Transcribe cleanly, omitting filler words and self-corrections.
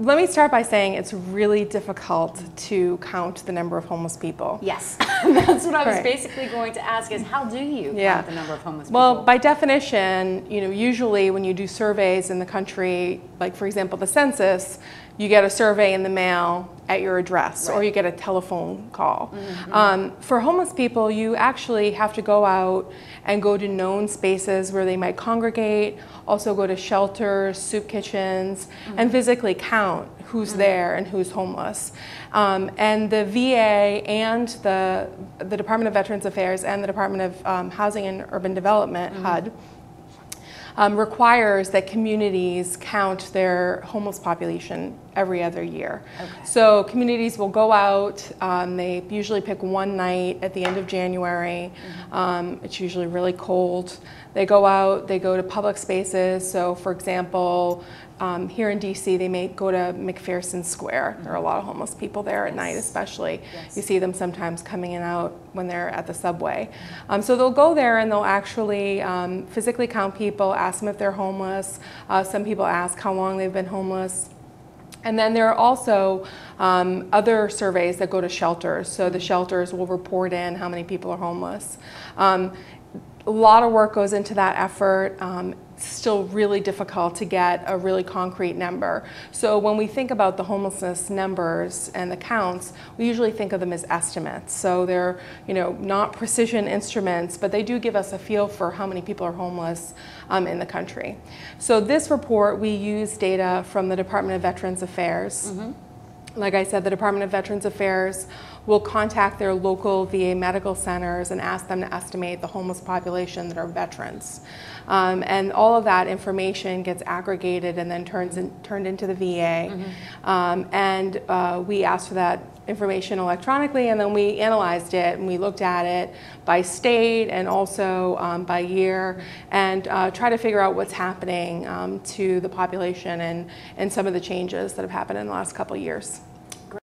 Let me start by saying it's really difficult to count the number of homeless people. Yes, that's what I was basically going to ask is how do you count the number of homeless people? Well, by definition, usually when you do surveys in the country, like for example the census, you get a survey in the mail at your address, or you get a telephone call. For homeless people, you actually have to go out and go to known spaces where they might congregate, also go to shelters, soup kitchens, and physically count who's there and who's homeless. And the VA and the Department of Veterans Affairs and the Department of Housing and Urban Development, HUD, requires that communities count their homeless population every other year. So communities will go out, they usually pick one night at the end of January. It's usually really cold. They go out, they go to public spaces. So for example, here in DC, they may go to McPherson Square. There are a lot of homeless people there at night especially. You see them sometimes coming in and out when they're at the subway. So they'll go there and they'll actually physically count people, ask them if they're homeless. Some people ask how long they've been homeless. And then there are also other surveys that go to shelters. So the shelters will report in how many people are homeless. A lot of work goes into that effort. It's still really difficult to get a really concrete number. So when we think about the homelessness numbers and the counts, we usually think of them as estimates. So they're not precision instruments, but they do give us a feel for how many people are homeless in the country. So this report, we use data from the Department of Veterans Affairs. Like I said, the Department of Veterans Affairs will contact their local VA medical centers and ask them to estimate the homeless population that are veterans. And all of that information gets aggregated and then turned into the VA. And we asked for that information electronically, and then we analyzed it and we looked at it by state and also by year, and try to figure out what's happening to the population and some of the changes that have happened in the last couple of years.